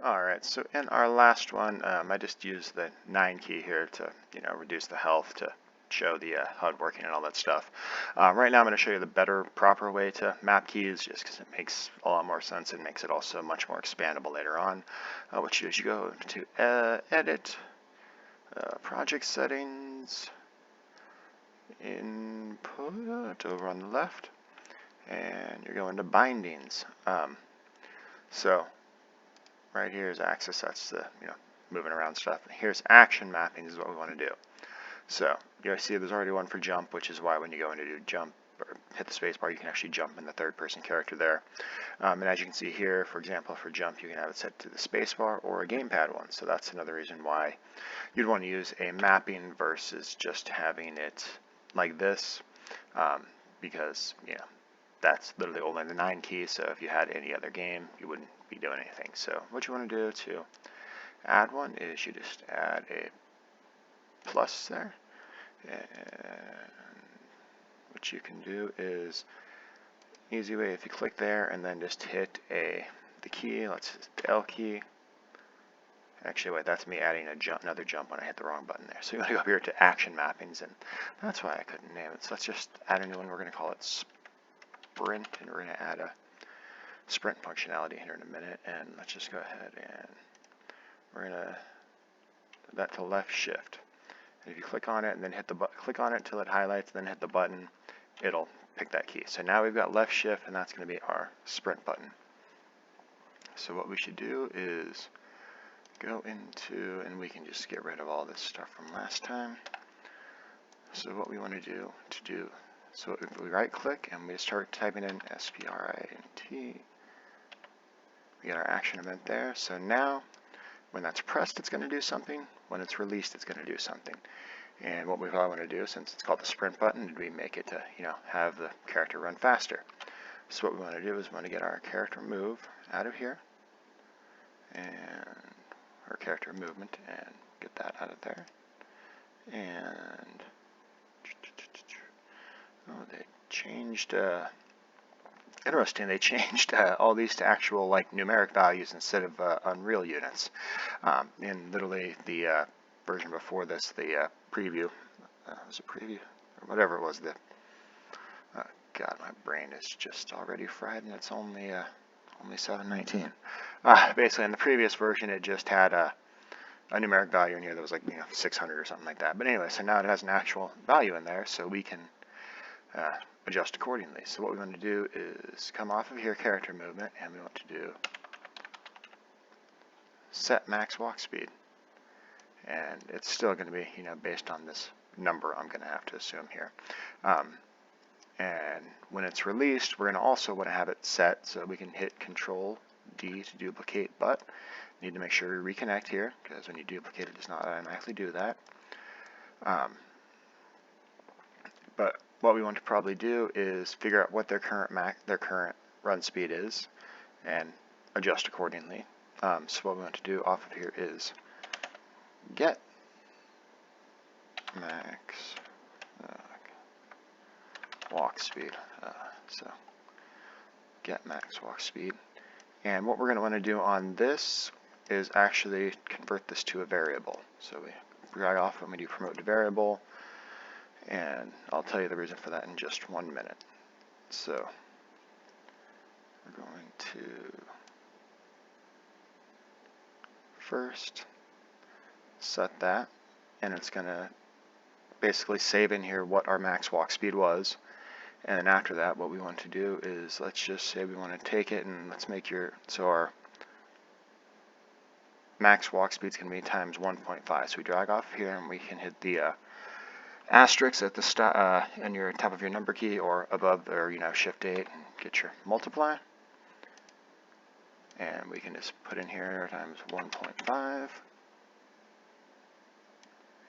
Alright, so in our last one, I just used the 9 key here to, reduce the health to show the HUD working and all that stuff. Right now I'm going to show you the better, proper way to map keys, just because it makes a lot more sense and makes it also much more expandable later on. What you do is you go to Edit, Project Settings, Input over on the left, and you're going to Bindings. So right here is axis, that's the, moving around stuff. Here's action mapping is what we want to do. So you see there's already one for jump, which is why when you go in to do jump or hit the space bar, you can actually jump in the third person character there. And as you can see here, for example, for jump, you can have it set to the space bar or a gamepad one. So that's another reason why you'd want to use a mapping versus just having it like this, because, that's literally only the 9 key, so if you had any other game, you wouldn't be doing anything. So what you want to do to add one is you just add a plus there, and what you can do is, easy way, if you click there and then just hit the key, let's hit the L key. Actually, wait, that's me adding another jump when I hit the wrong button there. So you want to go up here to action mappings, and that's why I couldn't name it. So let's just add a new one. We're going to call it Sprint, and we're going to add a sprint functionality here in a minute. And let's just go ahead and we're going to put that to left shift. And if you click on it and then hit the click on it till it highlights, then hit the button, it'll pick that key. So now we've got left shift, and that's going to be our sprint button. So what we should do is go into, and we can just get rid of all this stuff from last time. So what we want to do, so if we right click and we start typing in SPRINT, we get our action event there. So now when that's pressed, it's going to do something. When it's released, it's going to do something. And what we probably want to do, since it's called the sprint button, is we make it to, have the character run faster. So what we want to do is we want to get our character move out of here, and our character movement, and get that out of there. And oh, they changed. Interesting, they changed all these to actual numeric values instead of Unreal units. In literally the version before this, the preview, was a preview or whatever it was. God, my brain is just already fried, and it's only 7:19. Basically, in the previous version, it just had a numeric value in here that was 600 or something like that. But anyway, so now it has an actual value in there, so we can adjust accordingly. So what we want to do is come off of here, character movement, and we want to do set max walk speed. And it's still going to be, based on this number I'm going to have to assume here. And when it's released, we're going to also want to have it set so we can hit Control D to duplicate, but need to make sure we reconnect here, because when you duplicate it does not automatically do that. But what we want to probably do is figure out what their current run speed is and adjust accordingly. So what we want to do off of here is get max walk speed. So get max walk speed. And what we're going to want to do on this is actually convert this to a variable. So we drag off when we do promote to variable, and I'll tell you the reason for that in just 1 minute. So we're going to first set that, and it's going to basically save in here what our max walk speed was. And then after that, what we want to do is, let's just say we want to take it and let's make so our max walk speed is going to be times 1.5. So we drag off here and we can hit the asterisk at the in your top of your number key or above, or Shift 8 and get your multiply. And we can just put in here times 1.5,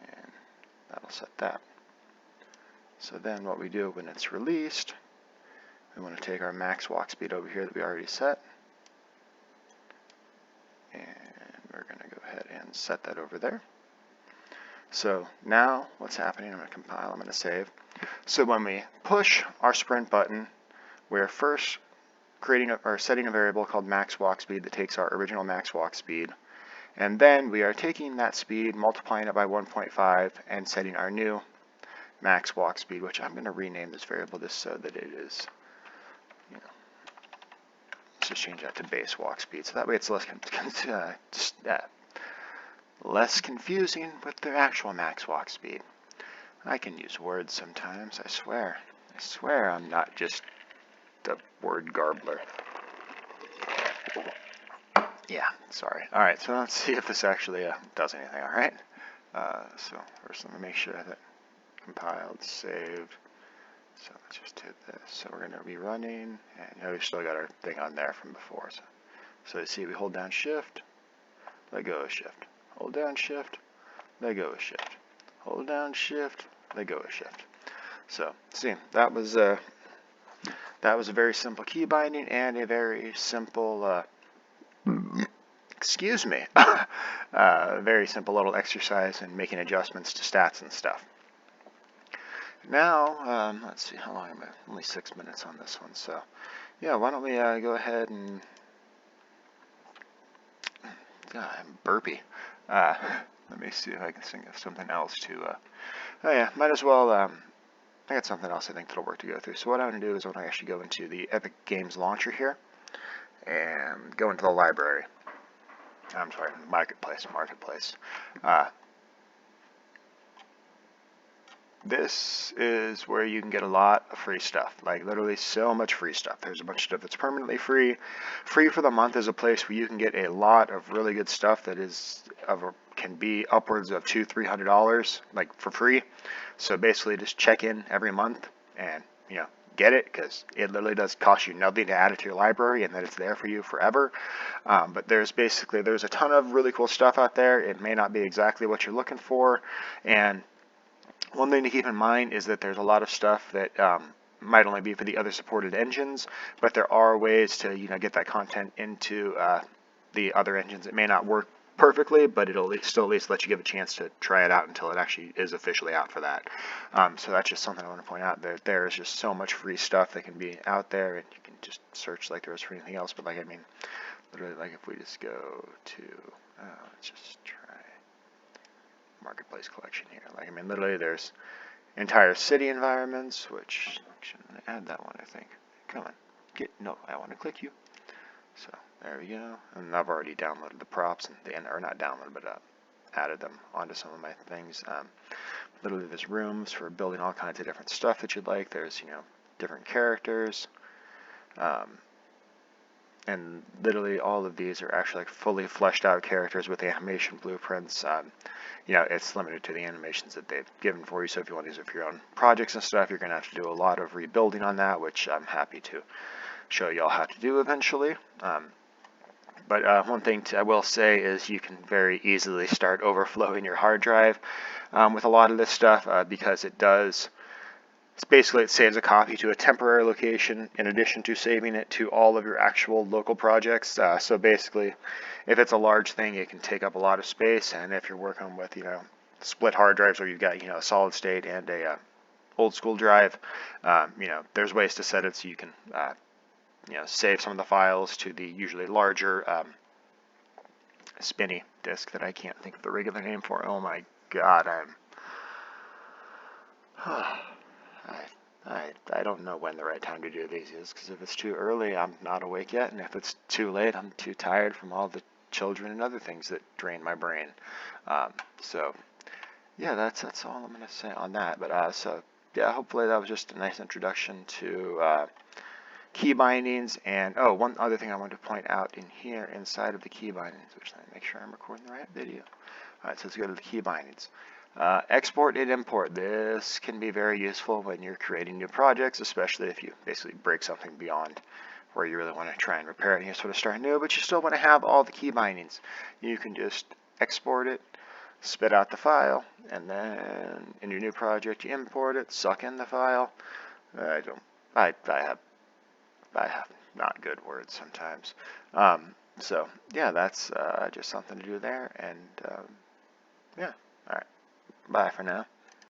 and that'll set that. So then what we do when it's released, we want to take our max walk speed over here that we already set, and we're going to go ahead and set that over there. So now what's happening, I'm going to compile, I'm going to save. So when we push our sprint button, we're first setting a variable called max walk speed that takes our original max walk speed, and then we are taking that speed, multiplying it by 1.5, and setting our new max walk speed, which I'm going to rename this variable just so that it is, let's just change that to base walk speed, so that way it's less confusing with the actual max walk speed. I can use words sometimes, I swear. I swear I'm not just a word garbler. Yeah, sorry. Alright, so let's see if this actually does anything, alright? So first let me make sure that compiled, saved. So let's just hit this. So we're going to be running, and we've still got our thing on there from before. So you see we hold down shift, let go of shift. Hold down shift, let go of shift. Hold down shift, let go of shift. So see, that was a very simple key binding and a very simple excuse me, very simple little exercise in making adjustments to stats and stuff. Now, let's see, how long am I? Only 6 minutes on this one, so yeah, why don't we go ahead and, I'm burpy. Let me see if I can think of something else to, oh yeah, might as well, I got something else I think that'll work to go through. So what I'm going to do is I'm going to actually go into the Epic Games Launcher here, and go into the library. I'm sorry, marketplace. This is where you can get a lot of free stuff, like literally so much free stuff. There's a bunch of stuff that's permanently free. Free for the month is a place where you can get a lot of really good stuff that can be upwards of $200-300, like for free. So basically just check in every month and, get it, because it literally does cost you nothing to add it to your library, and then it's there for you forever. But there's a ton of really cool stuff out there. It may not be exactly what you're looking for, and one thing to keep in mind is that there's a lot of stuff that might only be for the other supported engines, but there are ways to get that content into the other engines. It may not work perfectly, but it'll still at least let you give a chance to try it out until it actually is officially out for that. So that's just something I want to point out. There is just so much free stuff that can be out there, and you can just search like there is for anything else. But literally, if we just go to, let's just try Marketplace collection here. Literally there's entire city environments, which I'm going to add that one, I think. Come on. No, I want to click you. So there we go. And I've already downloaded the props, or not downloaded, but added them onto some of my things. Literally there's rooms for building all kinds of different stuff that you'd like. There's, different characters. And literally all of these are actually fully fleshed out characters with animation blueprints. It's limited to the animations that they've given for you, so if you want to use it for your own projects and stuff, you're going to have to do a lot of rebuilding on that, which I'm happy to show you all how to do eventually. But one thing I will say is you can very easily start overflowing your hard drive with a lot of this stuff, because it saves a copy to a temporary location in addition to saving it to all of your actual local projects. So basically, if it's a large thing, it can take up a lot of space, and if you're working with, split hard drives where you've got, a solid state and a old school drive, there's ways to set it so you can, save some of the files to the usually larger spinny disk that I can't think of the regular name for. Oh my god, I don't know when the right time to do these is, because if it's too early, I'm not awake yet, and if it's too late, I'm too tired from all the children and other things that drain my brain. So yeah, that's all I'm going to say on that. But so yeah, hopefully that was just a nice introduction to key bindings. And one other thing I wanted to point out in here inside of the key bindings, which let me make sure I'm recording the right video. Alright, so let's go to the key bindings. Export and import. This can be very useful when you're creating new projects, especially if you basically break something beyond where you really want to try and repair it and you sort of start new, but you still want to have all the key bindings. You can just export it, spit out the file, and then in your new project you import it, suck in the file. I have not good words sometimes. So yeah, that's just something to do there, and yeah, alright, bye for now.